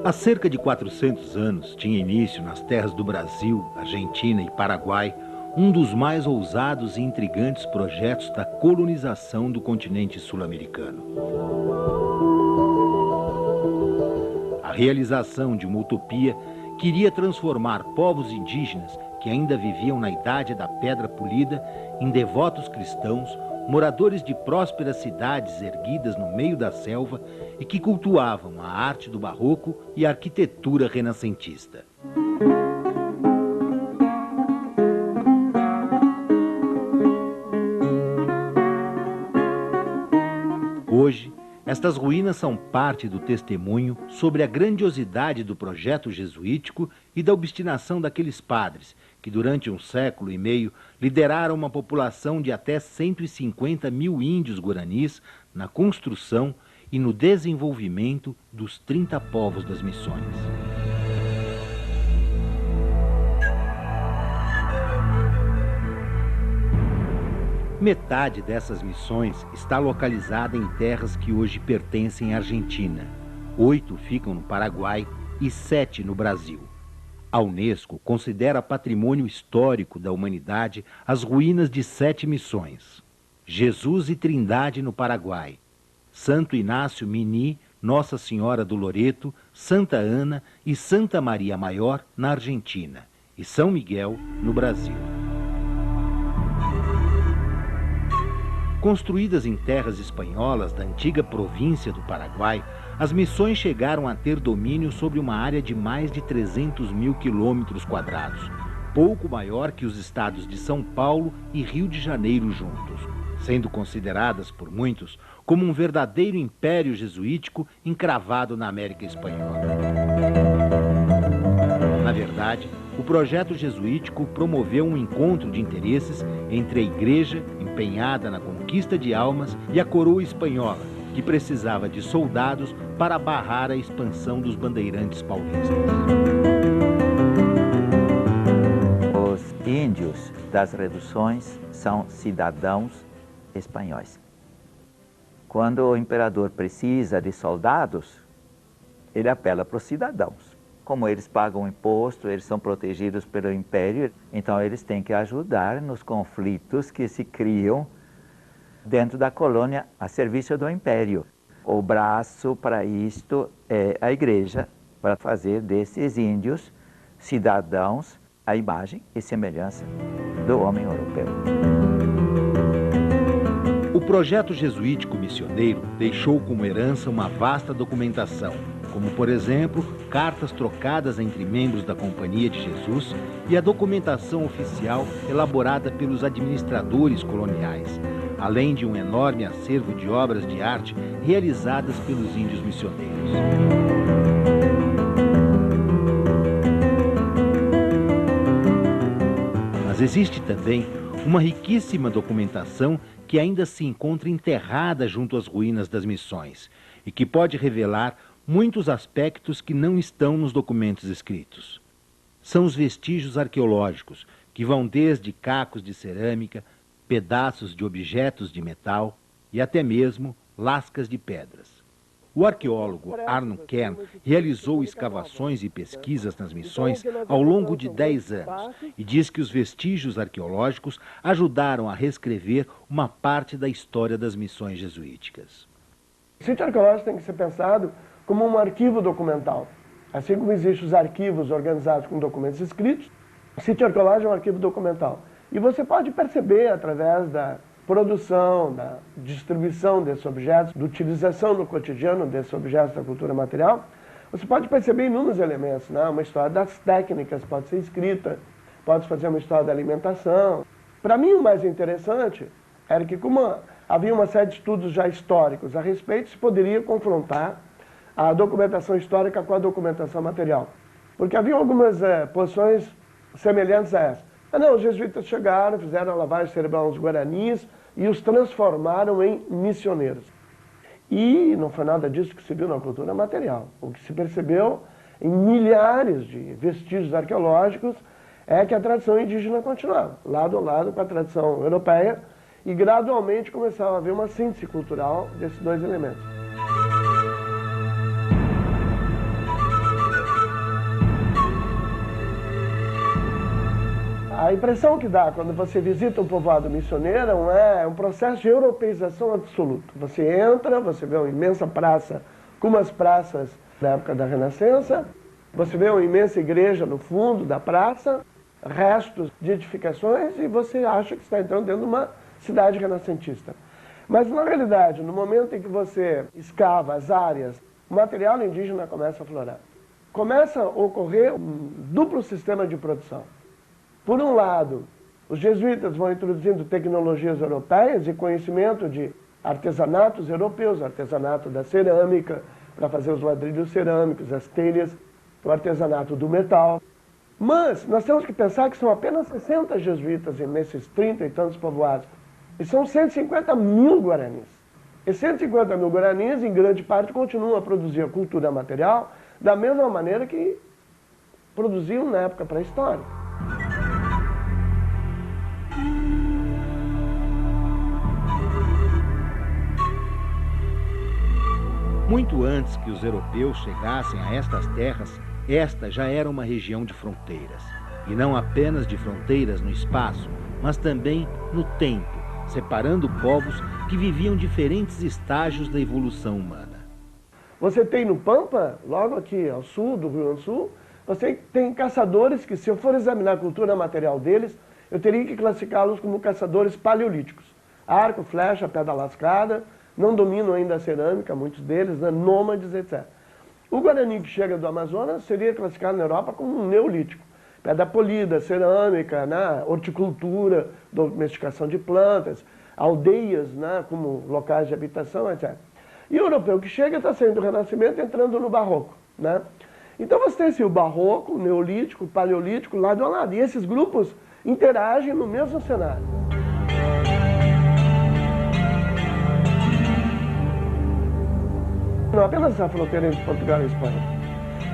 Há cerca de 400 anos, tinha início nas terras do Brasil, Argentina e Paraguai, um dos mais ousados e intrigantes projetos da colonização do continente sul-americano. A realização de uma utopia queria transformar povos indígenas que ainda viviam na idade da pedra polida em devotos cristãos, moradores de prósperas cidades erguidas no meio da selva e que cultuavam a arte do barroco e a arquitetura renascentista. Hoje, estas ruínas são parte do testemunho sobre a grandiosidade do projeto jesuítico e da obstinação daqueles padres que, durante um século e meio, lideraram uma população de até 150 mil índios guaranis na construção e no desenvolvimento dos 30 povos das missões. Metade dessas missões está localizada em terras que hoje pertencem à Argentina. 8 ficam no Paraguai e 7 no Brasil. A Unesco considera patrimônio histórico da humanidade as ruínas de 7 missões: Jesus e Trindade no Paraguai, Santo Inácio Mini, Nossa Senhora do Loreto, Santa Ana e Santa Maria Maior na Argentina e São Miguel no Brasil. Construídas em terras espanholas da antiga província do Paraguai, as missões chegaram a ter domínio sobre uma área de mais de 300 mil quilômetros quadrados, pouco maior que os estados de São Paulo e Rio de Janeiro juntos, sendo consideradas por muitos como um verdadeiro império jesuítico encravado na América Espanhola. Na verdade, o projeto jesuítico promoveu um encontro de interesses entre a igreja, empenhada na conquista de almas, e a coroa espanhola, que precisava de soldados para barrar a expansão dos bandeirantes paulistas. Os índios das reduções são cidadãos espanhóis. Quando o imperador precisa de soldados, ele apela para os cidadãos. Como eles pagam imposto, eles são protegidos pelo império, então eles têm que ajudar nos conflitos que se criam dentro da colônia a serviço do império. O braço para isto é a igreja, para fazer desses índios cidadãos à imagem e semelhança do homem europeu. O projeto jesuítico missioneiro deixou como herança uma vasta documentação, como, por exemplo, cartas trocadas entre membros da Companhia de Jesus e a documentação oficial elaborada pelos administradores coloniais, além de um enorme acervo de obras de arte realizadas pelos índios missioneiros. Mas existe também uma riquíssima documentação que ainda se encontra enterrada junto às ruínas das missões e que pode revelar muitos aspectos que não estão nos documentos escritos. São os vestígios arqueológicos, que vão desde cacos de cerâmica, pedaços de objetos de metal e até mesmo lascas de pedras. O arqueólogo Arno Kern realizou escavações e pesquisas nas missões ao longo de 10 anos e diz que os vestígios arqueológicos ajudaram a reescrever uma parte da história das missões jesuíticas. O sítio arqueológico tem que ser pensado como um arquivo documental. Assim como existem os arquivos organizados com documentos escritos, o sítio arqueológico é um arquivo documental. E você pode perceber, através da produção, da distribuição desses objetos, da utilização no cotidiano desses objetos da cultura material, você pode perceber inúmeros elementos, né? Uma história das técnicas pode ser escrita, pode fazer uma história da alimentação. Para mim, o mais interessante era que, como havia uma série de estudos já históricos a respeito, se poderia confrontar a documentação histórica com a documentação material. Porque havia algumas posições semelhantes a essa. Não, os jesuítas chegaram, fizeram a lavagem cerebral aos guaranis e os transformaram em missioneiros. E não foi nada disso que se viu na cultura material. O que se percebeu em milhares de vestígios arqueológicos é que a tradição indígena continuava, lado a lado com a tradição europeia, e gradualmente começava a haver uma síntese cultural desses dois elementos. A impressão que dá quando você visita um povoado missioneiro é um processo de europeização absoluto. Você entra, você vê uma imensa praça, como as praças da época da Renascença, você vê uma imensa igreja no fundo da praça, restos de edificações, e você acha que está entrando dentro de uma cidade renascentista. Mas, na realidade, no momento em que você escava as áreas, o material indígena começa a aflorar. Começa a ocorrer um duplo sistema de produção. Por um lado, os jesuítas vão introduzindo tecnologias europeias e conhecimento de artesanatos europeus, artesanato da cerâmica, para fazer os ladrilhos cerâmicos, as telhas, o artesanato do metal. Mas nós temos que pensar que são apenas 60 jesuítas nesses 30 e tantos povoados. E são 150 mil guaranis. E 150 mil guaranis, em grande parte, continuam a produzir a cultura material da mesma maneira que produziam na época pré-histórica. Muito antes que os europeus chegassem a estas terras, esta já era uma região de fronteiras. E não apenas de fronteiras no espaço, mas também no tempo, separando povos que viviam diferentes estágios da evolução humana. Você tem no Pampa, logo aqui ao sul do Rio Grande do Sul, você tem caçadores que, se eu for examinar a cultura material deles, eu teria que classificá-los como caçadores paleolíticos. Arco, flecha, pedra lascada, não dominam ainda a cerâmica, muitos deles, né, nômades, etc. O Guarani que chega do Amazonas seria classificado na Europa como um neolítico. Pedra polida, cerâmica, né, horticultura, domesticação de plantas, aldeias, né, como locais de habitação, etc. E o europeu que chega está saindo do Renascimento entrando no Barroco, né? Então você tem assim, o Barroco, o Neolítico, o Paleolítico, lado a lado. E esses grupos interagem no mesmo cenário. Não apenas a fronteira entre Portugal e Espanha.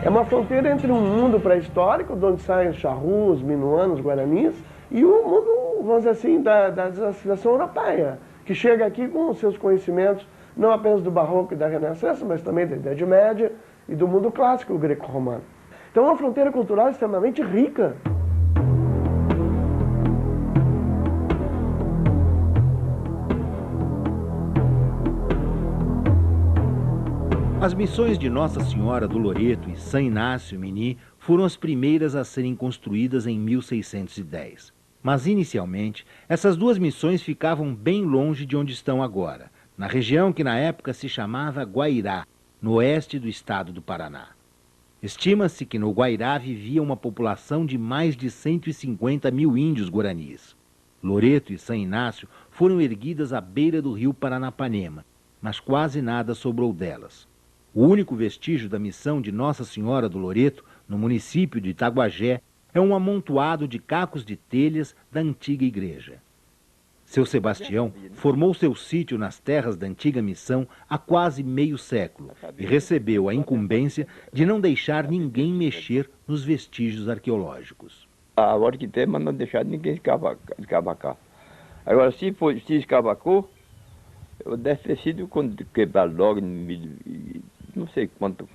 É uma fronteira entre um mundo pré-histórico, de onde saem os charrus, minuanos, guaranis, e o mundo, vamos dizer assim, da civilização europeia, que chega aqui com os seus conhecimentos, não apenas do Barroco e da Renascença, mas também da Idade Média e do mundo clássico greco-romano. Então é uma fronteira cultural extremamente rica. As missões de Nossa Senhora do Loreto e São Inácio Mini foram as primeiras a serem construídas em 1610. Mas, inicialmente, essas duas missões ficavam bem longe de onde estão agora, na região que na época se chamava Guairá, no oeste do estado do Paraná. Estima-se que no Guairá vivia uma população de mais de 150 mil índios guaranis. Loreto e São Inácio foram erguidas à beira do rio Paranapanema, mas quase nada sobrou delas. O único vestígio da missão de Nossa Senhora do Loreto, no município de Itaguajé, é um amontoado de cacos de telhas da antiga igreja. Seu Sebastião formou seu sítio nas terras da antiga missão há quase meio século e recebeu a incumbência de não deixar ninguém mexer nos vestígios arqueológicos. A hora que tem, mas não deixar ninguém escavacar. Agora, se escavacou, eu deve ter sido quando quebrar logo, não sei quanto,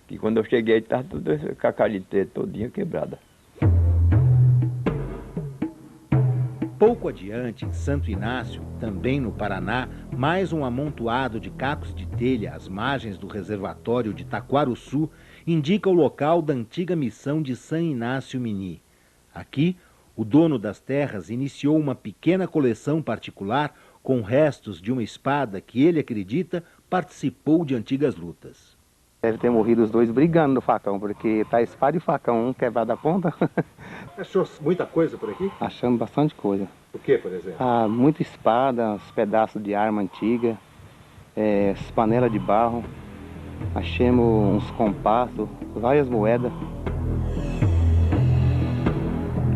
que quando eu cheguei estava tudo com a caliteira todinha quebrada. Pouco adiante, em Santo Inácio, também no Paraná, mais um amontoado de cacos de telha às margens do reservatório de Taquaruçu indica o local da antiga missão de São Inácio Mini. Aqui, o dono das terras iniciou uma pequena coleção particular com restos de uma espada que ele acredita participou de antigas lutas. Deve ter morrido os dois brigando no facão, porque tá espada e facão, um quebrado a ponta. Achou muita coisa por aqui? Achando bastante coisa. O que, por exemplo? Ah, muita espada, uns pedaços de arma antiga, panelas de barro, achamos uns compassos, várias moedas.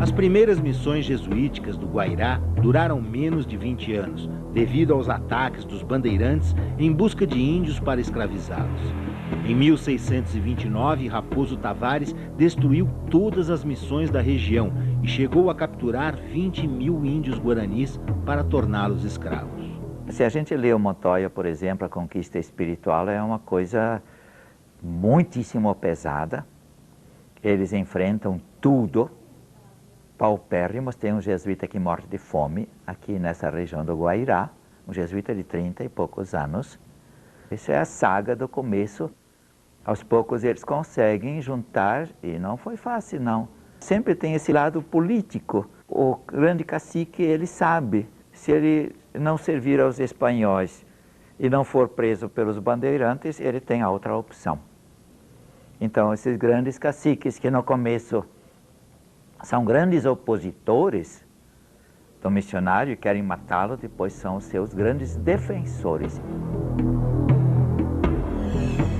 As primeiras missões jesuíticas do Guairá duraram menos de 20 anos, devido aos ataques dos bandeirantes em busca de índios para escravizá-los. Em 1629, Raposo Tavares destruiu todas as missões da região e chegou a capturar 20 mil índios guaranis para torná-los escravos. Se a gente lê o Montoya, por exemplo, a conquista espiritual é uma coisa muitíssimo pesada. Eles enfrentam tudo paupérrimos. Tem um jesuíta que morre de fome aqui nessa região do Guairá, um jesuíta de 30 e poucos anos. Isso é a saga do começo. Aos poucos eles conseguem juntar, e não foi fácil, não. Sempre tem esse lado político. O grande cacique, ele sabe, se ele não servir aos espanhóis e não for preso pelos bandeirantes, ele tem a outra opção. Então, esses grandes caciques que no começo são grandes opositores do missionário e querem matá-lo, depois são os seus grandes defensores.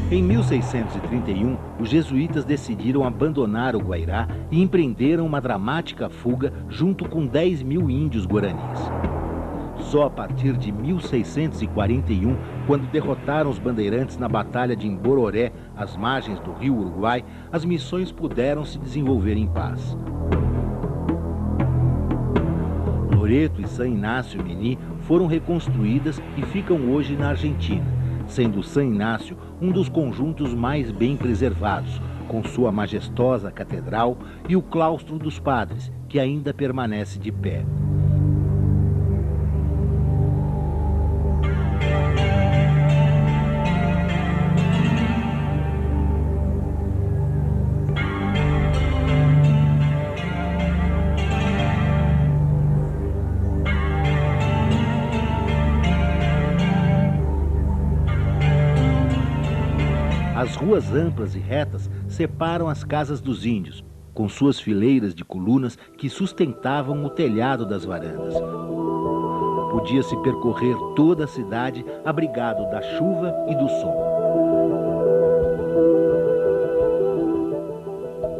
Em 1631, os jesuítas decidiram abandonar o Guairá e empreenderam uma dramática fuga junto com 10 mil índios guaranis. Só a partir de 1641, quando derrotaram os bandeirantes na Batalha de Imbororé, às margens do rio Uruguai, as missões puderam se desenvolver em paz. Loreto e San Inácio Meni foram reconstruídas e ficam hoje na Argentina, sendo San Inácio um dos conjuntos mais bem preservados, com sua majestosa catedral e o claustro dos padres, que ainda permanece de pé. As ruas amplas e retas separam as casas dos índios, com suas fileiras de colunas que sustentavam o telhado das varandas. Podia-se percorrer toda a cidade abrigado da chuva e do sol.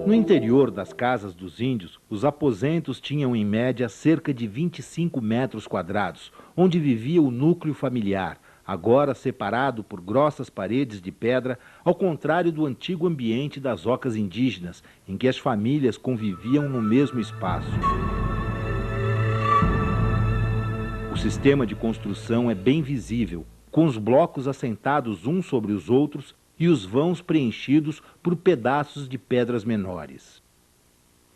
No interior das casas dos índios, os aposentos tinham em média cerca de 25 metros quadrados, onde vivia o núcleo familiar, agora separado por grossas paredes de pedra, ao contrário do antigo ambiente das ocas indígenas, em que as famílias conviviam no mesmo espaço. O sistema de construção é bem visível, com os blocos assentados uns sobre os outros e os vãos preenchidos por pedaços de pedras menores.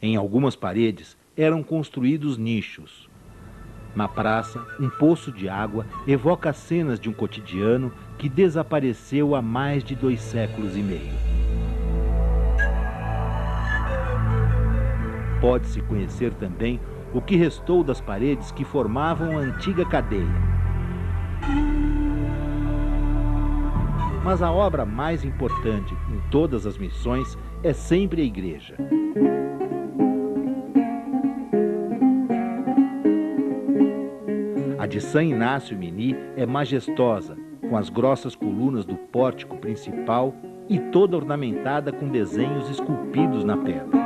Em algumas paredes eram construídos nichos. Na praça, um poço de água evoca cenas de um cotidiano que desapareceu há mais de 2 séculos e meio. Pode-se conhecer também o que restou das paredes que formavam a antiga cadeia. Mas a obra mais importante em todas as missões é sempre a igreja. A de San Inácio Meni é majestosa, com as grossas colunas do pórtico principal e toda ornamentada com desenhos esculpidos na pedra.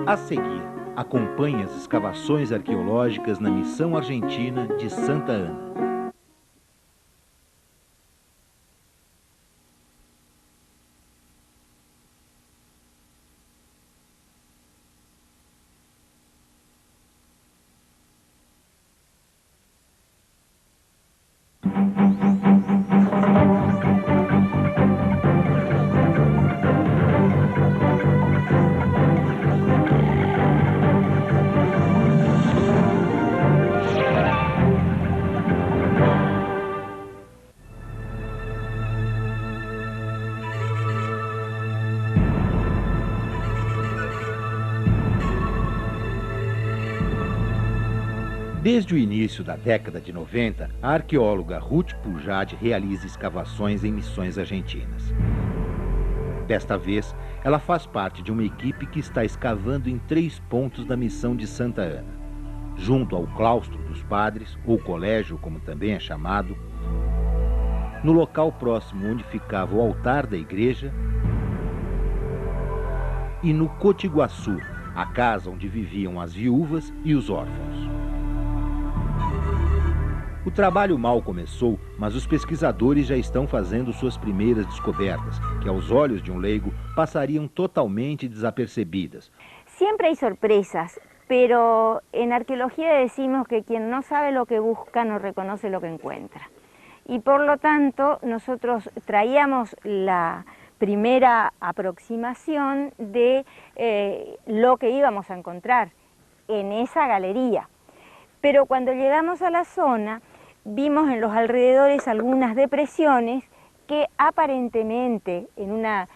A seguir, acompanhe as escavações arqueológicas na missão argentina de Santa Ana. Desde o início da década de 90, a arqueóloga Ruth Pujade realiza escavações em missões argentinas. Desta vez, ela faz parte de uma equipe que está escavando em 3 pontos da missão de Santa Ana. Junto ao claustro dos padres, ou colégio, como também é chamado, no local próximo onde ficava o altar da igreja, e no Cotiguaçu, a casa onde viviam as viúvas e os órfãos. O trabalho mal começou, mas os pesquisadores já estão fazendo suas primeiras descobertas, que aos olhos de um leigo passariam totalmente desapercebidas. Siempre hay sorpresas, pero en arqueología decimos que quien no sabe lo que busca no reconoce lo que encuentra. Y por lo tanto nosotros traíamos la primera aproximación de lo que íbamos a encontrar en esa galería. Pero cuando llegamos a la zona, vimos en los alrededores algunas depresiones que aparentemente, en una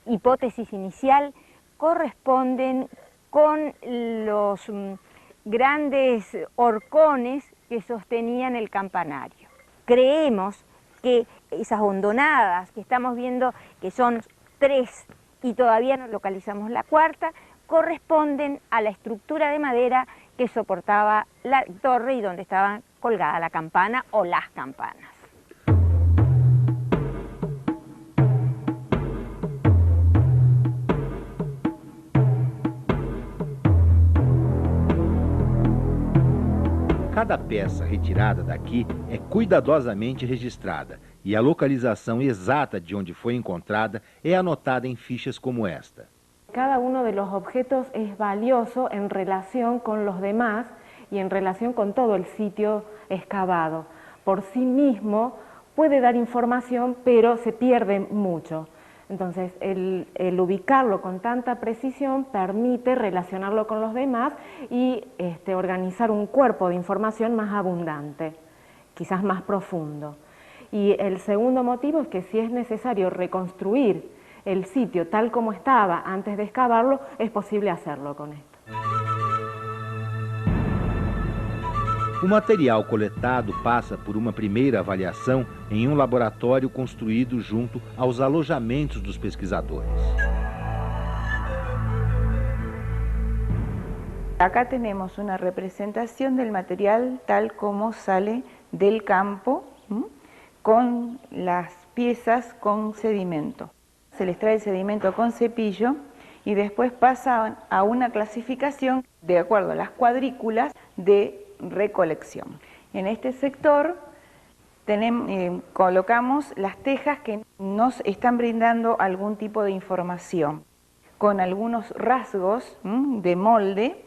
hipótesis inicial, corresponden con los grandes horcones que sostenían el campanario. Creemos que esas hondonadas que estamos viendo, que son 3 y todavía no localizamos la cuarta, corresponden a la estructura de madera que soportaba la torre y donde estaba colgada la campana o las campanas. Cada peça retirada daqui é cuidadosamente registrada e a localização exata de onde foi encontrada é anotada em fichas como esta. Cada uno de los objetos es valioso en relación con los demás y en relación con todo el sitio excavado. Por sí mismo puede dar información, pero se pierde mucho. Entonces, el ubicarlo con tanta precisión permite relacionarlo con los demás y organizar un cuerpo de información más abundante, quizás más profundo. Y el segundo motivo es que si es necesario reconstruir el sitio tal como estaba antes de excavarlo, es posible hacerlo con esto. O material coletado passa por uma primeira avaliação em um laboratório construído junto aos alojamentos dos pesquisadores. Acá tenemos una representación del material tal como sale del campo, con las piezas con sedimento. Se les trae el sedimento con cepillo y después pasan a una clasificación de acuerdo a las cuadrículas de recolección. En este sector colocamos las tejas que nos están brindando algún tipo de información, con algunos rasgos de molde.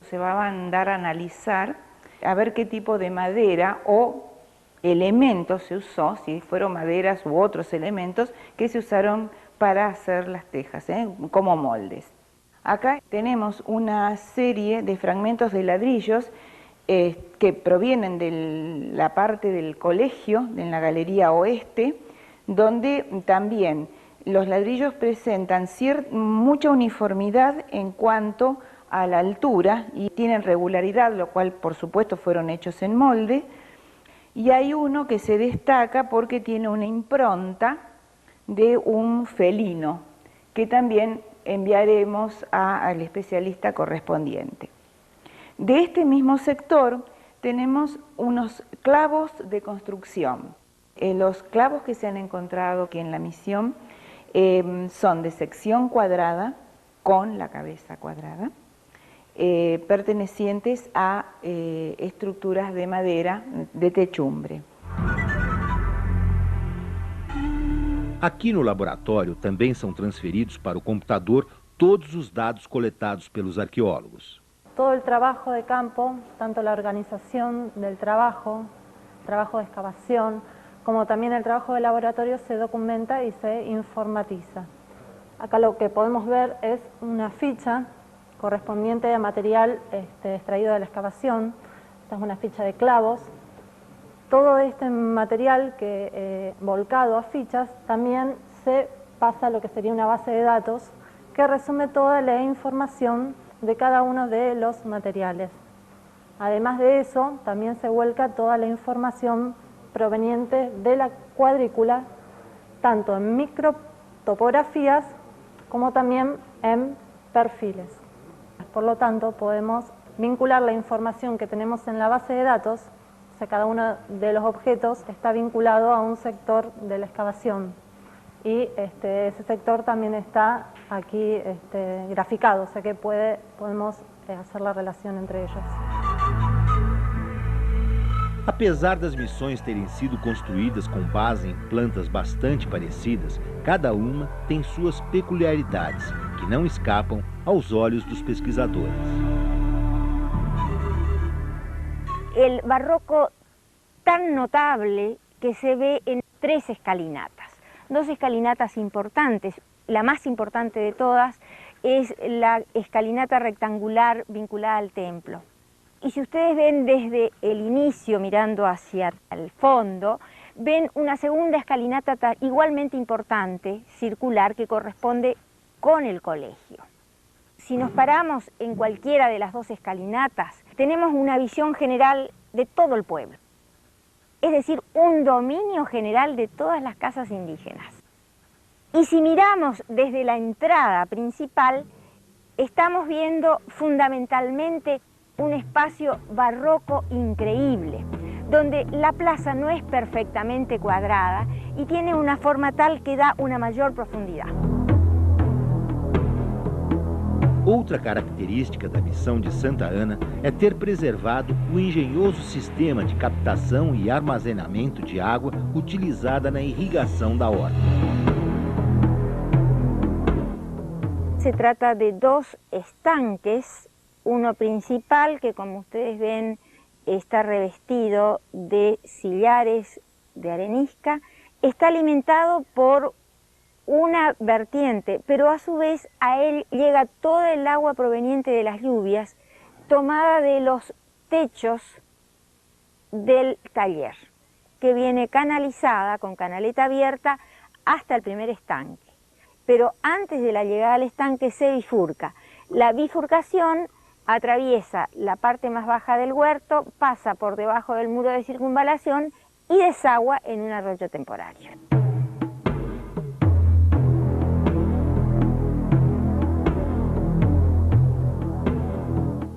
Se va a mandar a analizar a ver qué tipo de madera o elementos se usó, si fueron maderas u otros elementos que se usaron para hacer las tejas, como moldes. Acá tenemos una serie de fragmentos de ladrillos que provienen de la parte del colegio, en la galería oeste, donde también los ladrillos presentan mucha uniformidad en cuanto a la altura y tienen regularidad, lo cual por supuesto fueron hechos en molde, y hay uno que se destaca porque tiene una impronta de un felino, que también enviaremos al especialista correspondiente. De este mismo sector tenemos unos clavos de construcción. Los clavos que se han encontrado aquí en la misión son de sección cuadrada, con la cabeza cuadrada, pertenecientes a estructuras de madera de techumbre. Aqui no laboratório também são transferidos para o computador todos os dados coletados pelos arqueólogos. Todo el trabajo de campo, tanto la organización del trabajo de excavación, como también el trabajo de laboratorio se documenta y se informatiza. Acá lo que podemos ver es una ficha correspondiente a material extraído de la excavación. Esta es una ficha de clavos. Todo este material que volcado a fichas también se pasa a lo que sería una base de datos que resume toda la información de cada uno de los materiales. Además de eso, también se vuelca toda la información proveniente de la cuadrícula, tanto en microtopografías como también en perfiles. Por lo tanto, podemos vincular la información que tenemos en la base de datos, o sea, cada uno de los objetos está vinculado a un sector de la excavación. Y ese sector también está aquí graficado, o sea que podemos hacer la relación entre ellos. Apesar das missões terem sido construídas com base em plantas bastante parecidas, cada uma tem suas peculiaridades, que não escapam aos olhos dos pesquisadores. El barroco tan notable que se ve en 3 escalinatas. dos escalinatas importantes. La más importante de todas es la escalinata rectangular vinculada al templo. Y si ustedes ven desde el inicio, mirando hacia el fondo, ven una segunda escalinata igualmente importante, circular, que corresponde con el colegio. Si nos paramos en cualquiera de las dos escalinatas, tenemos una visión general de todo el pueblo. Es decir, un dominio general de todas las casas indígenas. Y si miramos desde la entrada principal, estamos viendo fundamentalmente un espacio barroco increíble, donde la plaza no es perfectamente cuadrada y tiene una forma tal que dá uma maior profundidade. Outra característica da missão de Santa Ana é ter preservado o engenhoso sistema de captação e armazenamento de água utilizada na irrigação da horta. Se trata de dos estanques, uno principal que, como ustedes ven, está revestido de sillares de arenisca, está alimentado por una vertiente, pero a su vez a él llega toda el agua proveniente de las lluvias, tomada de los techos del taller, que viene canalizada con canaleta abierta hasta el primer estanque. Pero antes de la llegada al estanque se bifurca. La bifurcación atraviesa la parte más baja del huerto, pasa por debajo del muro de circunvalación y desagua en un arroyo temporario.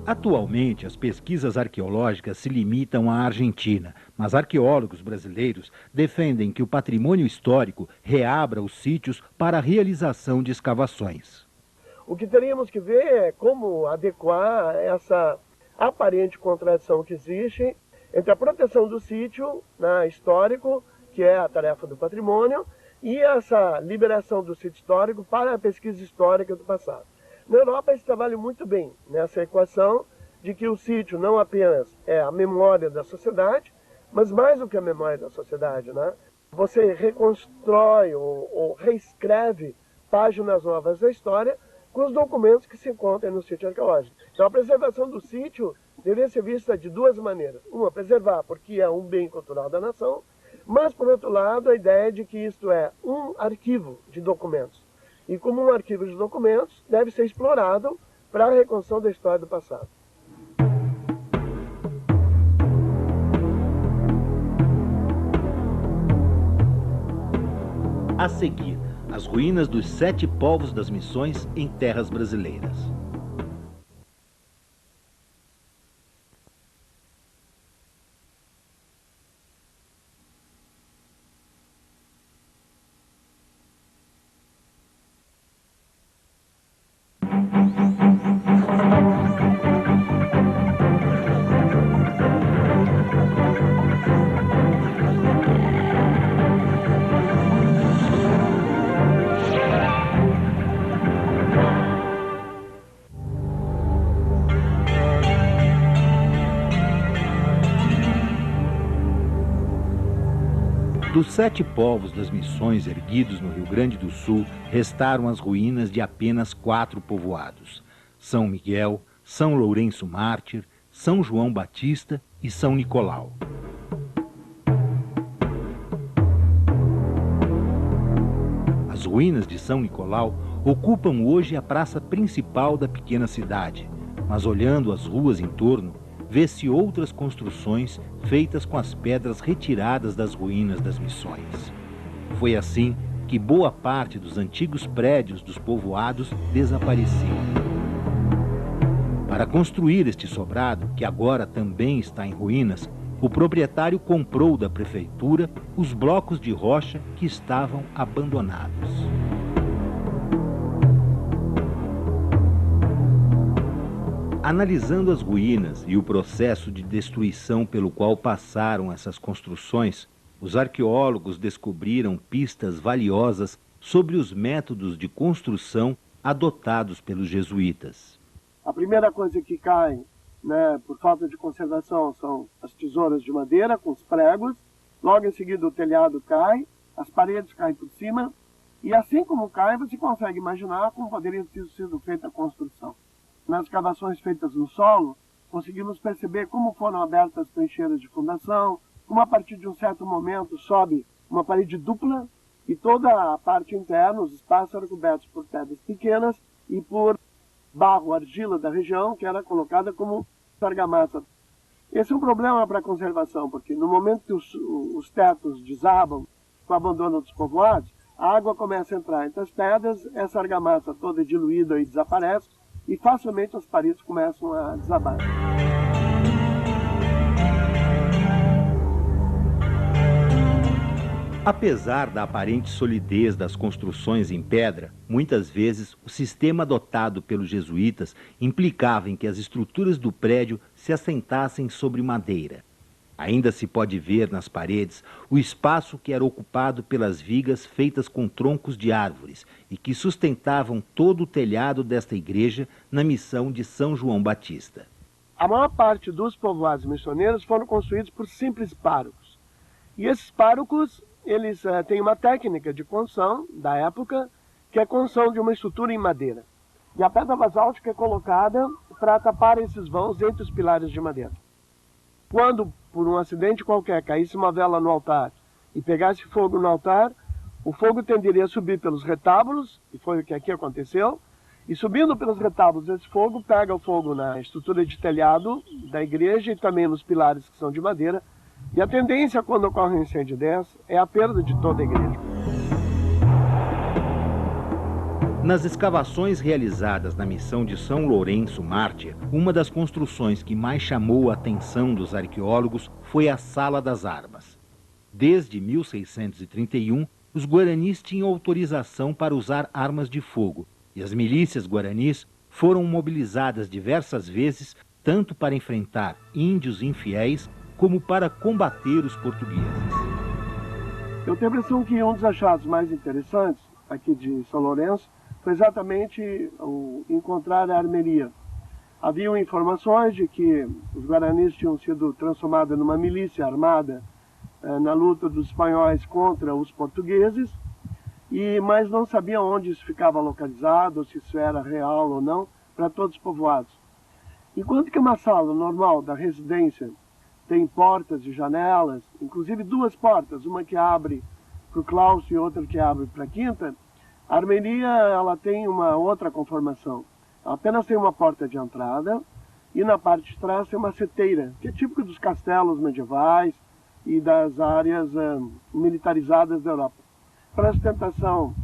Atualmente, as pesquisas arqueológicas se limitam à Argentina, mas arqueólogos brasileiros defendem que o patrimônio histórico reabra os sítios para a realização de escavações. O que teríamos que ver é como adequar essa aparente contradição que existe entre a proteção do sítio, né, histórico, que é a tarefa do patrimônio, e essa liberação do sítio histórico para a pesquisa histórica do passado. Na Europa, eles trabalham muito bem nessa equação de que o sítio não apenas é a memória da sociedade, mas mais do que a memória da sociedade, né? Você reconstrói ou reescreve páginas novas da história com os documentos que se encontram no sítio arqueológico. Então, a preservação do sítio deveria ser vista de duas maneiras. Uma, preservar, porque é um bem cultural da nação, mas, por outro lado, a ideia de que isto é um arquivo de documentos. E como um arquivo de documentos, deve ser explorado para a reconstrução da história do passado. A seguir, as ruínas dos 7 povos das missões em terras brasileiras. Dos 7 povos das missões erguidos no Rio Grande do Sul, restaram as ruínas de apenas 4 povoados: São Miguel, São Lourenço Mártir, São João Batista e São Nicolau. As ruínas de São Nicolau ocupam hoje a praça principal da pequena cidade, mas olhando as ruas em torno, vê-se outras construções feitas com as pedras retiradas das ruínas das missões. Foi assim que boa parte dos antigos prédios dos povoados desapareceu. Para construir este sobrado, que agora também está em ruínas, o proprietário comprou da prefeitura os blocos de rocha que estavam abandonados. Analisando as ruínas e o processo de destruição pelo qual passaram essas construções, os arqueólogos descobriram pistas valiosas sobre os métodos de construção adotados pelos jesuítas. A primeira coisa que cai, né, por falta de conservação, são as tesouras de madeira com os pregos. Logo em seguida o telhado cai as paredes caem por cima, e assim como caem, você consegue imaginar como poderia ter sido feita a construção. Nas escavações feitas no solo, conseguimos perceber como foram abertas trincheiras de fundação, como a partir de um certo momento sobe uma parede dupla, e toda a parte interna, os espaços eram cobertos por pedras pequenas e por barro, argila da região, que era colocada como argamassa. Esse é um problema para a conservação, porque no momento que os tetos desabam com o abandono dos povoados, a água começa a entrar entre as pedras, essa argamassa toda é diluída e desaparece, e facilmente as paredes começam a desabar. Apesar da aparente solidez das construções em pedra, muitas vezes o sistema adotado pelos jesuítas implicava em que as estruturas do prédio se assentassem sobre madeira. Ainda se pode ver nas paredes o espaço que era ocupado pelas vigas feitas com troncos de árvores e que sustentavam todo o telhado desta igreja na missão de São João Batista. A maior parte dos povoados missioneiros foram construídos por simples párocos. E esses párocos, eles têm uma técnica de construção da época, que é a construção de uma estrutura em madeira. E a pedra basáltica é colocada para tapar esses vãos entre os pilares de madeira. Quando, por um acidente qualquer, caísse uma vela no altar e pegasse fogo no altar, o fogo tenderia a subir pelos retábulos, e foi o que aqui aconteceu, e subindo pelos retábulos esse fogo, pega o fogo na estrutura de telhado da igreja e também nos pilares que são de madeira, e a tendência quando ocorre um incêndio desse é a perda de toda a igreja. Nas escavações realizadas na missão de São Lourenço Mártir, uma das construções que mais chamou a atenção dos arqueólogos foi a Sala das Armas. Desde 1631, os guaranis tinham autorização para usar armas de fogo, e as milícias guaranis foram mobilizadas diversas vezes, tanto para enfrentar índios infiéis, como para combater os portugueses. Eu tenho a impressão que um dos achados mais interessantes aqui de São Lourenço foi exatamente o encontrar a armeria. Haviam informações de que os guaranis tinham sido transformados numa milícia armada na luta dos espanhóis contra os portugueses, mas não sabiam onde isso ficava localizado, se isso era real ou não, para todos os povoados. Enquanto que uma sala normal da residência tem portas e janelas, inclusive duas portas, uma que abre para o claustro e outra que abre para a quinta, a armeria ela tem uma outra conformação. Ela apenas tem uma porta de entrada e na parte de trás tem uma seteira, que é típico dos castelos medievais e das áreas militarizadas da Europa. Para a sustentação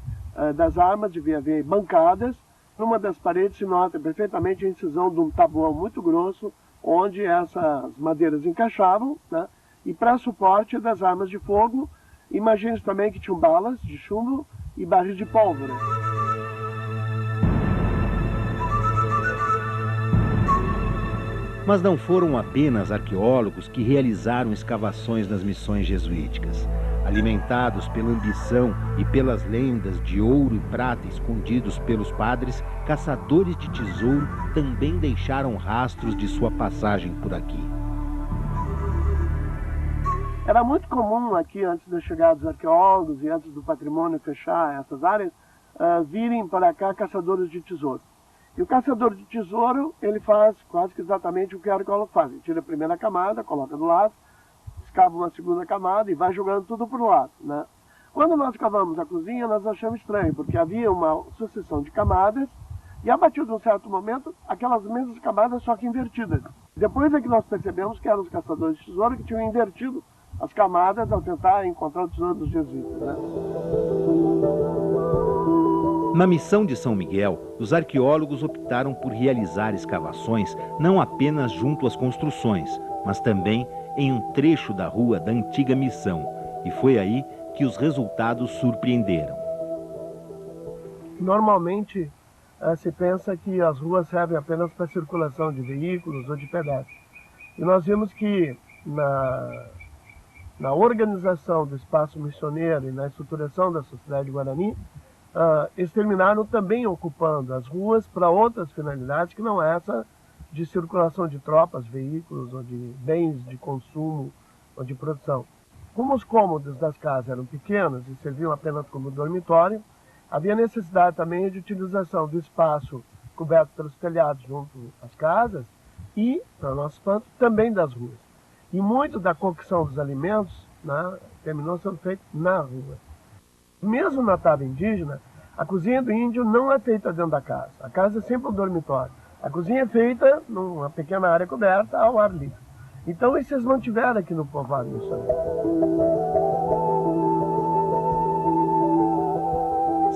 das armas devia haver bancadas. Numa das paredes se nota perfeitamente a incisão de um tabuão muito grosso, onde essas madeiras encaixavam, né? E para suporte das armas de fogo, imagine também que tinham balas de chumbo e barris de pólvora. Mas não foram apenas arqueólogos que realizaram escavações nas missões jesuíticas. Alimentados pela ambição e pelas lendas de ouro e prata escondidos pelos padres, caçadores de tesouro também deixaram rastros de sua passagem por aqui. Era muito comum aqui, antes da chegada dos arqueólogos e antes do patrimônio fechar essas áreas, virem para cá caçadores de tesouro. E o caçador de tesouro, ele faz quase que exatamente o que o arqueólogo faz. Ele tira a primeira camada, coloca do lado, escava uma segunda camada e vai jogando tudo para o lado, né? Quando nós cavamos a cozinha, nós achamos estranho, porque havia uma sucessão de camadas e a partir de um certo momento, aquelas mesmas camadas só que invertidas. Depois é que nós percebemos que eram os caçadores de tesouro que tinham invertido as camadas ao tentar encontrar o tesouro dos jesuítas, né? Na missão de São Miguel, os arqueólogos optaram por realizar escavações não apenas junto às construções, mas também em um trecho da rua da antiga missão. E foi aí que os resultados surpreenderam. Normalmente se pensa que as ruas servem apenas para circulação de veículos ou de pedestres. E nós vimos que na organização do espaço missioneiro e na estruturação da sociedade guarani, eles terminaram também ocupando as ruas para outras finalidades que não essa de circulação de tropas, veículos ou de bens de consumo ou de produção. Como os cômodos das casas eram pequenos e serviam apenas como dormitório, havia necessidade também de utilização do espaço coberto pelos telhados junto às casas e, para nosso espanto, também das ruas. E muito da cocção dos alimentos, né, terminou sendo feito na rua. Mesmo na tábua indígena, a cozinha do índio não é feita dentro da casa. A casa é sempre um dormitório. A cozinha é feita numa pequena área coberta ao ar livre. Então, isso eles mantiveram aqui no povoado missioneiro.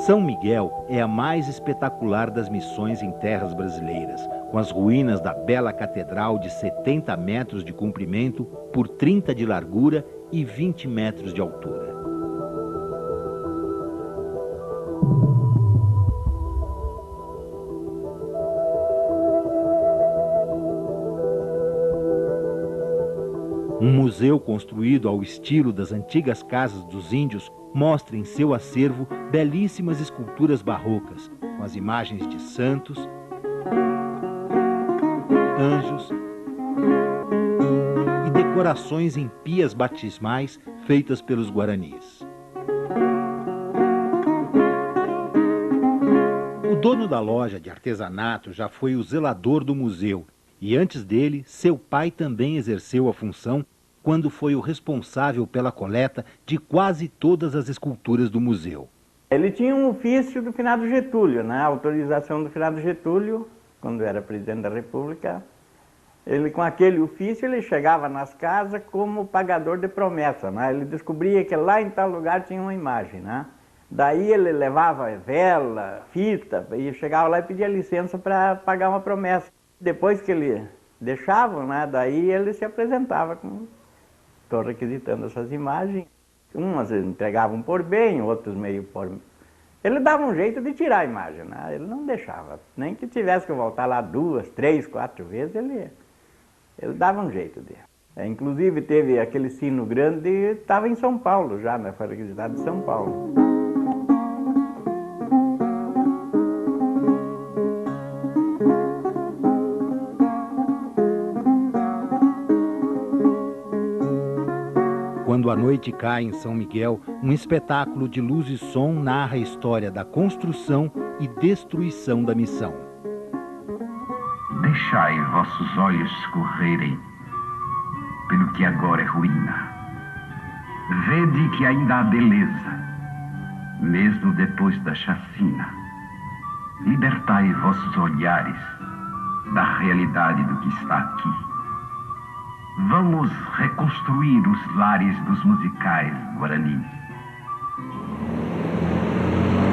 São Miguel é a mais espetacular das missões em terras brasileiras, com as ruínas da bela catedral de 70 metros de comprimento por 30 de largura e 20 metros de altura. Um museu construído ao estilo das antigas casas dos índios mostra em seu acervo belíssimas esculturas barrocas, com as imagens de santos, anjos e decorações em pias batismais feitas pelos guaranis. O dono da loja de artesanato já foi o zelador do museu e antes dele, seu pai também exerceu a função quando foi o responsável pela coleta de quase todas as esculturas do museu. Ele tinha um ofício do finado Getúlio, né? A autorização do finado Getúlio, quando era presidente da República. Ele, com aquele ofício, ele chegava nas casas como pagador de promessa, né? Ele descobria que lá em tal lugar tinha uma imagem, né? Daí ele levava vela, fita, e chegava lá e pedia licença para pagar uma promessa. Depois que ele deixava, né? Daí ele se apresentava com... Estou requisitando essas imagens. Umas entregavam por bem, outros meio por... Ele dava um jeito de tirar a imagem, né? Ele não deixava. Nem que tivesse que voltar lá 2, 3, 4 vezes, ele dava um jeito de... Inclusive teve aquele sino grande, estava em São Paulo já, né? Foi requisitado de São Paulo. Quando a noite cai em São Miguel, um espetáculo de luz e som narra a história da construção e destruição da missão. Deixai vossos olhos correrem pelo que agora é ruína. Vede que ainda há beleza, mesmo depois da chacina. Libertai vossos olhares da realidade do que está aqui. Vamos reconstruir os lares dos musicais guaranis.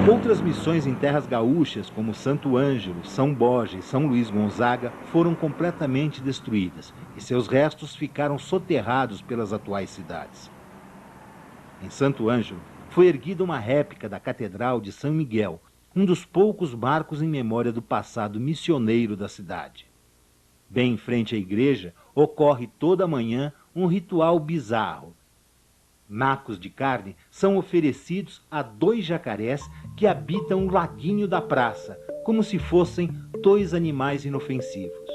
Outras missões em terras gaúchas, como Santo Ângelo, São Borja e São Luís Gonzaga, foram completamente destruídas e seus restos ficaram soterrados pelas atuais cidades. Em Santo Ângelo, foi erguida uma réplica da Catedral de São Miguel, um dos poucos marcos em memória do passado missioneiro da cidade. Bem em frente à igreja, ocorre toda manhã um ritual bizarro. Nacos de carne são oferecidos a 2 jacarés que habitam o laguinho da praça, como se fossem 2 animais inofensivos.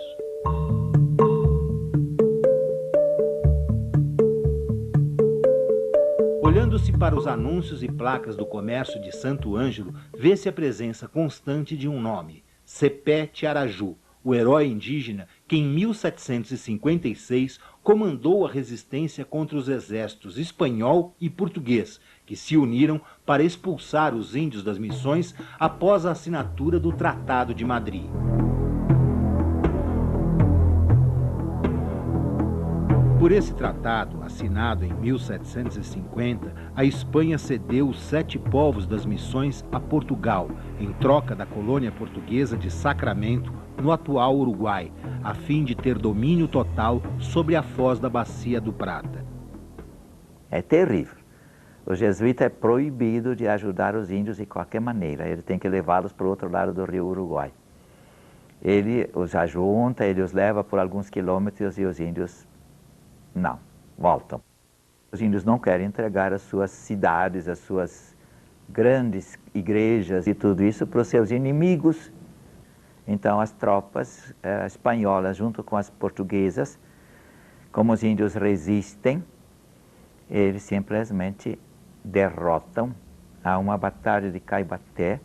Olhando-se para os anúncios e placas do comércio de Santo Ângelo, vê-se a presença constante de um nome, Cepé Tiaraju, o herói indígena que em 1756 comandou a resistência contra os exércitos espanhol e português, que se uniram para expulsar os índios das missões após a assinatura do Tratado de Madrid. Por esse tratado, assinado em 1750, a Espanha cedeu os 7 povos das missões a Portugal, em troca da colônia portuguesa de Sacramento, no atual Uruguai, a fim de ter domínio total sobre a foz da Bacia do Prata. É terrível. O jesuíta é proibido de ajudar os índios de qualquer maneira. Ele tem que levá-los para o outro lado do rio Uruguai. Ele os ajunta, ele os leva por alguns quilômetros e os índios não, voltam. Os índios não querem entregar as suas cidades, as suas grandes igrejas e tudo isso para os seus inimigos. Então as tropas espanholas, junto com as portuguesas, como os índios resistem, eles simplesmente derrotam. Há uma batalha de Caibaté,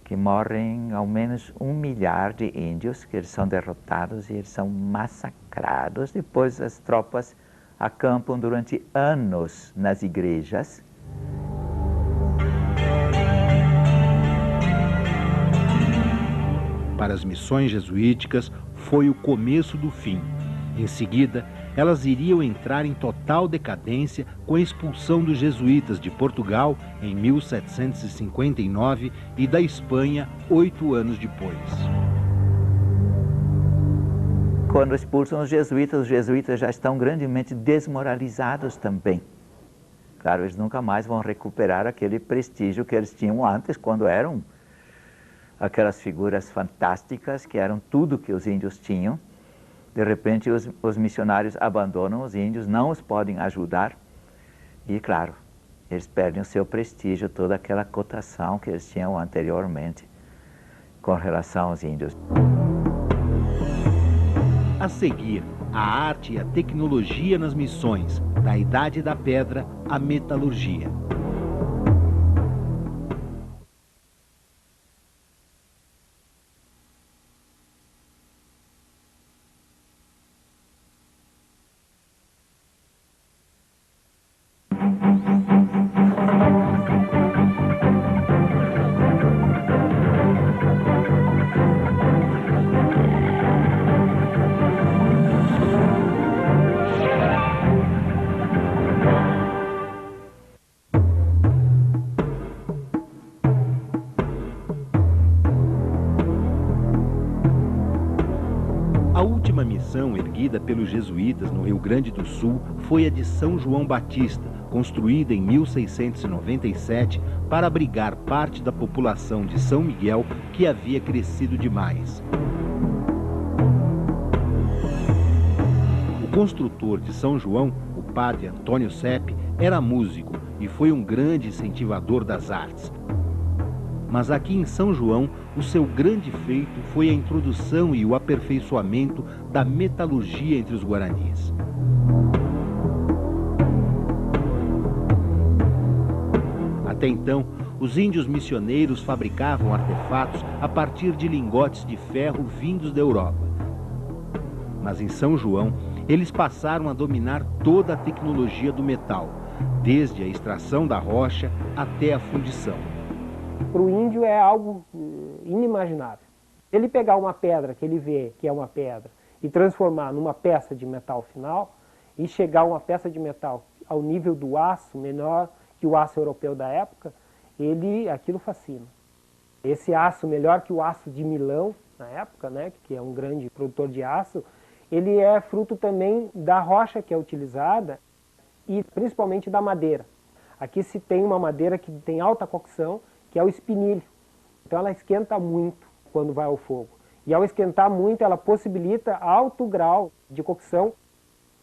que morrem ao menos 1 milhar de índios, que eles são derrotados e eles são massacrados. Depois as tropas acampam durante anos nas igrejas. Para as missões jesuíticas, foi o começo do fim. Em seguida, elas iriam entrar em total decadência com a expulsão dos jesuítas de Portugal em 1759 e da Espanha 8 anos depois. Quando expulsam os jesuítas já estão grandemente desmoralizados também. Claro, eles nunca mais vão recuperar aquele prestígio que eles tinham antes, quando eram aquelas figuras fantásticas que eram tudo que os índios tinham. De repente, os missionários abandonam os índios, não os podem ajudar. E, claro, eles perdem o seu prestígio, toda aquela cotação que eles tinham anteriormente com relação aos índios. A seguir, a arte e a tecnologia nas missões, da Idade da Pedra à metalurgia. A última missão erguida pelos jesuítas no Rio Grande do Sul foi a de São João Batista, construída em 1697 para abrigar parte da população de São Miguel que havia crescido demais. O construtor de São João, o padre Antônio Sepp, era músico e foi um grande incentivador das artes. Mas aqui em São João, o seu grande feito foi a introdução e o aperfeiçoamento da metalurgia entre os guaranis. Até então, os índios missioneiros fabricavam artefatos a partir de lingotes de ferro vindos da Europa. Mas em São João, eles passaram a dominar toda a tecnologia do metal, desde a extração da rocha até a fundição. Para o índio é algo inimaginável. Ele pegar uma pedra que ele vê que é uma pedra e transformar numa peça de metal final e chegar a uma peça de metal ao nível do aço, menor que o aço europeu da época, aquilo fascina. Esse aço, melhor que o aço de Milão, na época, né, que é um grande produtor de aço, ele é fruto também da rocha que é utilizada e principalmente da madeira. Aqui se tem uma madeira que tem alta cocção, que é o espinilho. Então ela esquenta muito quando vai ao fogo. E ao esquentar muito, ela possibilita alto grau de cocção.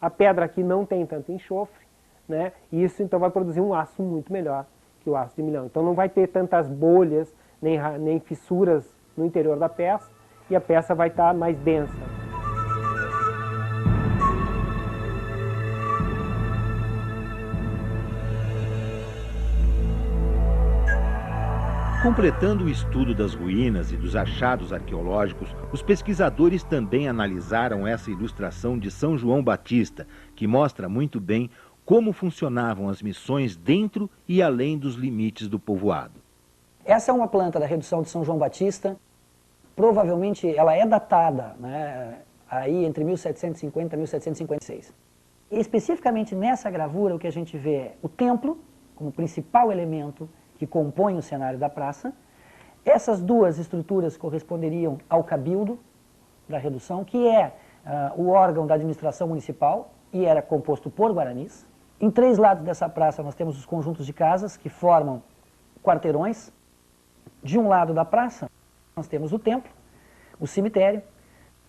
A pedra aqui não tem tanto enxofre, né? E isso então vai produzir um aço muito melhor que o aço de Milão. Então não vai ter tantas bolhas, nem fissuras no interior da peça, e a peça vai estar mais densa. Completando o estudo das ruínas e dos achados arqueológicos, os pesquisadores também analisaram essa ilustração de São João Batista, que mostra muito bem como funcionavam as missões dentro e além dos limites do povoado. Essa é uma planta da redução de São João Batista. Provavelmente ela é datada, né, aí entre 1750 e 1756. E especificamente nessa gravura o que a gente vê é o templo como principal elemento que compõem o cenário da praça. Essas duas estruturas corresponderiam ao cabildo da redução, que é o órgão da administração municipal e era composto por guaranis. Em 3 lados dessa praça nós temos os conjuntos de casas que formam quarteirões. De um lado da praça nós temos o templo, o cemitério,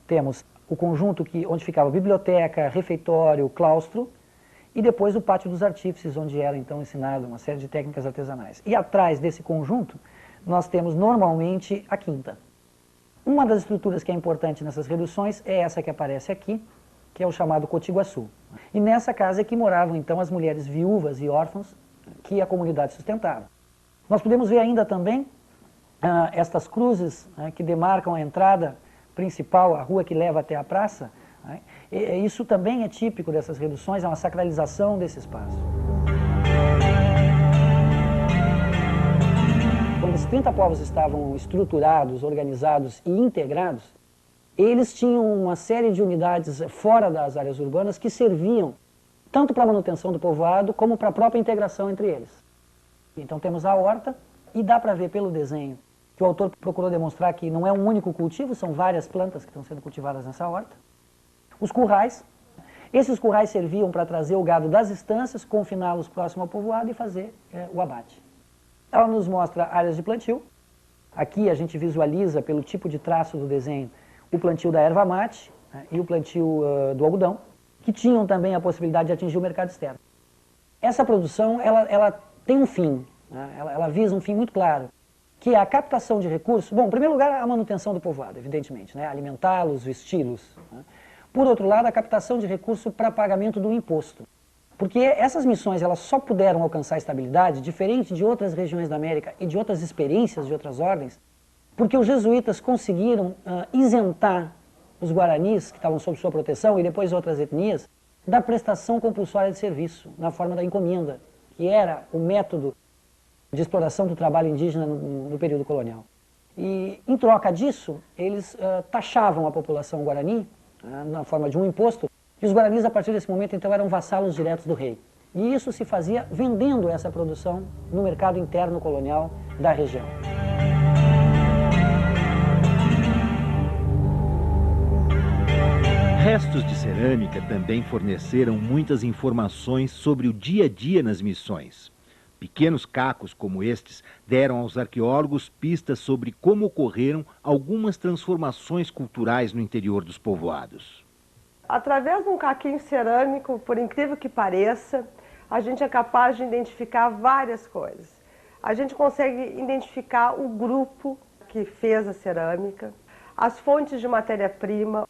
temos o conjunto onde ficava a biblioteca, refeitório, claustro, e depois o pátio dos artífices, onde era então ensinada uma série de técnicas artesanais. E atrás desse conjunto, nós temos normalmente a quinta. Uma das estruturas que é importante nessas reduções é essa que aparece aqui, que é o chamado Cotiguaçu. E nessa casa é que moravam então as mulheres viúvas e órfãos que a comunidade sustentava. Nós podemos ver ainda também estas cruzes, né, que demarcam a entrada principal, a rua que leva até a praça. Né? Isso também é típico dessas reduções, é uma sacralização desse espaço. Quando os 30 povos estavam estruturados, organizados e integrados, eles tinham uma série de unidades fora das áreas urbanas que serviam tanto para a manutenção do povoado como para a própria integração entre eles. Então temos a horta e dá para ver pelo desenho que o autor procurou demonstrar que não é um único cultivo, são várias plantas que estão sendo cultivadas nessa horta. Os currais. Esses currais serviam para trazer o gado das estâncias, confiná-los próximo ao povoado e fazer o abate. Ela nos mostra áreas de plantio. Aqui a gente visualiza, pelo tipo de traço do desenho, o plantio da erva mate, né, e o plantio do algodão, que tinham também a possibilidade de atingir o mercado externo. Essa produção ela tem um fim, né, ela visa um fim muito claro, que é a captação de recursos. Bom, em primeiro lugar, a manutenção do povoado, evidentemente, né, alimentá-los, vesti-los. Né. Por outro lado, a captação de recursos para pagamento do imposto. Porque essas missões elas só puderam alcançar estabilidade, diferente de outras regiões da América e de outras experiências de outras ordens, porque os jesuítas conseguiram isentar os guaranis, que estavam sob sua proteção, e depois outras etnias, da prestação compulsória de serviço, na forma da encomenda, que era o método de exploração do trabalho indígena no período colonial. E, em troca disso, eles taxavam a população guarani, na forma de um imposto, e os guaranis, a partir desse momento, então, eram vassalos diretos do rei. E isso se fazia vendendo essa produção no mercado interno colonial da região. Restos de cerâmica também forneceram muitas informações sobre o dia a dia nas missões. Pequenos cacos como estes deram aos arqueólogos pistas sobre como ocorreram algumas transformações culturais no interior dos povoados. Através de um caquinho cerâmico, por incrível que pareça, a gente é capaz de identificar várias coisas. A gente consegue identificar o grupo que fez a cerâmica, as fontes de matéria-prima.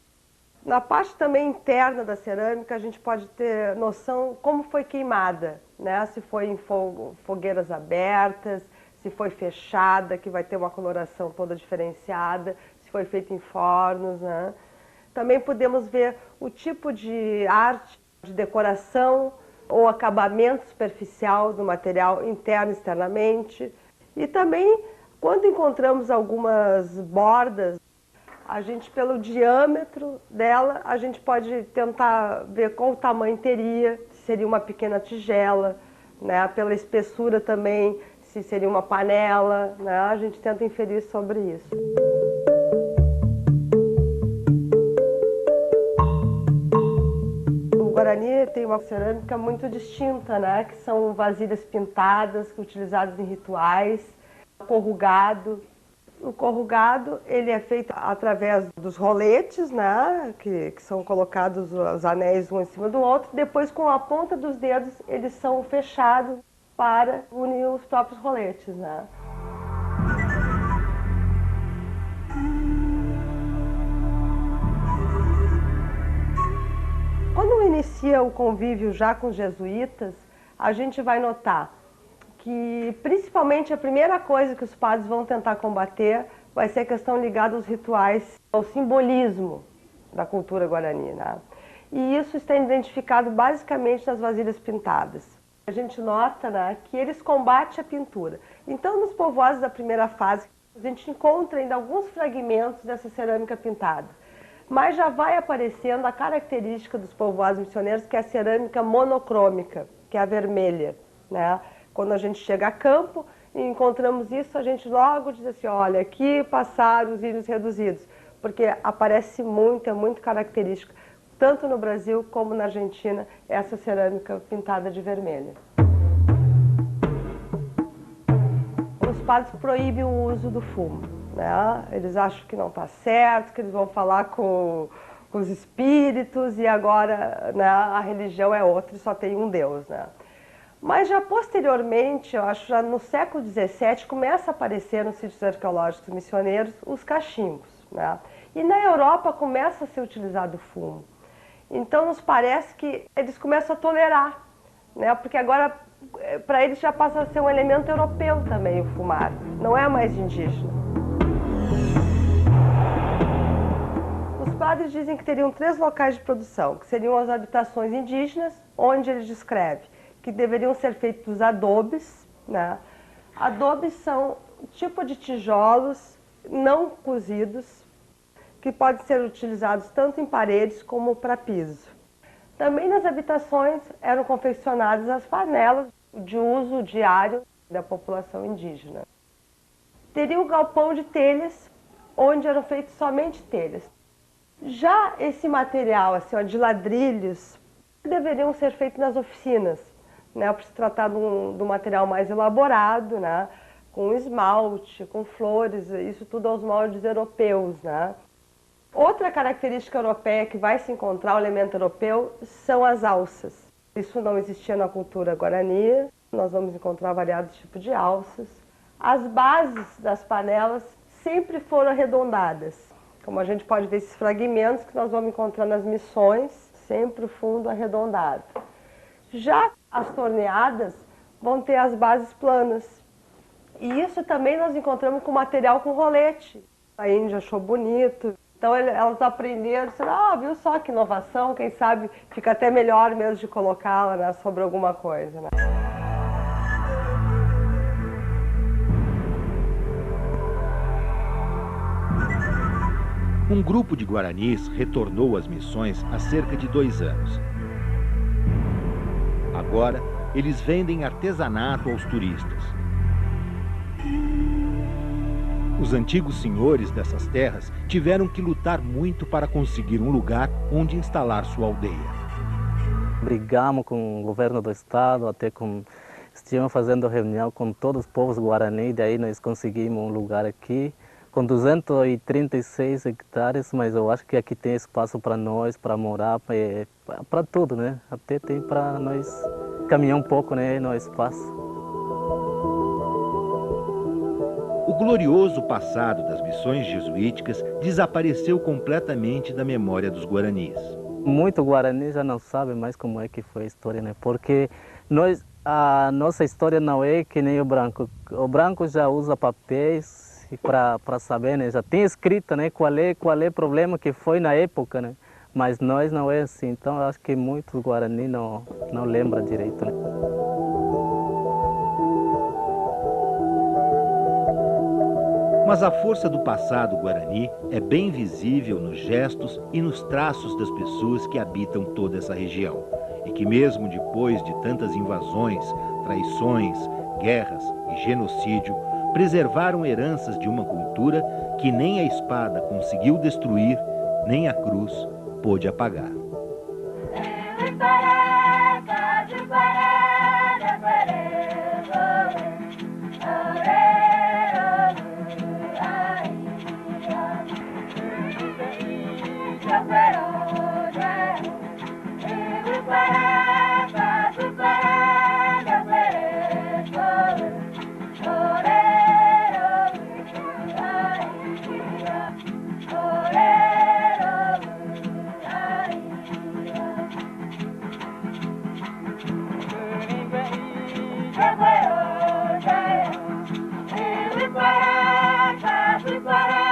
Na parte também interna da cerâmica, a gente pode ter noção como foi queimada, né? Se foi em fogueiras abertas, se foi fechada, que vai ter uma coloração toda diferenciada, se foi feita em fornos, né? Também podemos ver o tipo de arte, de decoração ou acabamento superficial do material interno e externamente. E também, quando encontramos algumas bordas, a gente, pelo diâmetro dela, a gente pode tentar ver qual tamanho teria, se seria uma pequena tigela, né? Pela espessura também, se seria uma panela, né? A gente tenta inferir sobre isso. O Guarani tem uma cerâmica muito distinta, né? Que são vasilhas pintadas, utilizadas em rituais, corrugado. O corrugado, ele é feito através dos roletes, né, que são colocados os anéis um em cima do outro. Depois, com a ponta dos dedos, eles são fechados para unir os próprios roletes, né. Quando inicia o convívio já com os jesuítas, a gente vai notar que principalmente a primeira coisa que os padres vão tentar combater vai ser a questão ligada aos rituais, ao simbolismo da cultura guarani, né? E isso está identificado basicamente nas vasilhas pintadas. A gente nota, né, que eles combatem a pintura. Então, nos povoados da primeira fase, a gente encontra ainda alguns fragmentos dessa cerâmica pintada. Mas já vai aparecendo a característica dos povoados missioneiros, que é a cerâmica monocrômica, que é a vermelha, né? Quando a gente chega a campo e encontramos isso, a gente logo diz assim, olha, aqui passaram os índios reduzidos, porque aparece muito, é muito característica, tanto no Brasil como na Argentina, essa cerâmica pintada de vermelho. Os padres proíbem o uso do fumo, né? Eles acham que não está certo, que eles vão falar com os espíritos e agora, né, a religião é outra e só tem um Deus, né? Mas já posteriormente, eu acho já no século XVII, começa a aparecer nos sítios arqueológicos missioneiros os cachimbos, né? E na Europa começa a ser utilizado o fumo. Então nos parece que eles começam a tolerar, né? Porque agora para eles já passa a ser um elemento europeu também o fumar, não é mais indígena. Os padres dizem que teriam 3 locais de produção, que seriam as habitações indígenas, onde eles descrevem que deveriam ser feitos adobes, né? Adobes são tipo de tijolos não cozidos, que podem ser utilizados tanto em paredes como para piso. Também nas habitações eram confeccionadas as panelas de uso diário da população indígena. Teria o galpão de telhas, onde eram feitas somente telhas. Já esse material assim, ó, de ladrilhos deveriam ser feitos nas oficinas, né, por se tratar de um material mais elaborado, né, com esmalte, com flores, isso tudo aos moldes europeus, né. Outra característica europeia que vai se encontrar, o elemento europeu, são as alças. Isso não existia na cultura guarani, nós vamos encontrar variados tipos de alças. As bases das panelas sempre foram arredondadas, como a gente pode ver esses fragmentos que nós vamos encontrar nas missões, sempre o fundo arredondado. Já as torneadas vão ter as bases planas. E isso também nós encontramos com material com rolete. A Índia achou bonito. Então elas aprenderam, disseram, viu só que inovação, quem sabe fica até melhor mesmo de colocá-la, né, sobre alguma coisa. Né? Um grupo de guaranis retornou às missões há cerca de 2 anos. Agora, eles vendem artesanato aos turistas. Os antigos senhores dessas terras tiveram que lutar muito para conseguir um lugar onde instalar sua aldeia. Brigamos com o governo do estado, estivemos fazendo reunião com todos os povos guarani, daí nós conseguimos um lugar aqui, com 236 hectares, mas eu acho que aqui tem espaço para nós, para morar, para tudo, né? Até tem para nós caminhar um pouco, né, no espaço. O glorioso passado das missões jesuíticas desapareceu completamente da memória dos guaranis. Muito guarani já não sabe mais como é que foi a história, né? Porque a nossa história não é que nem o branco. O branco já usa papéis para saber, né? Já tem escrito, né, qual é o problema que foi na época, né? Mas nós não é assim, então eu acho que muitos guarani não lembram direito, né? Mas a força do passado guarani é bem visível nos gestos e nos traços das pessoas que habitam toda essa região. E que mesmo depois de tantas invasões, traições, guerras e genocídio, preservaram heranças de uma cultura que nem a espada conseguiu destruir, nem a cruz pôde apagar. Para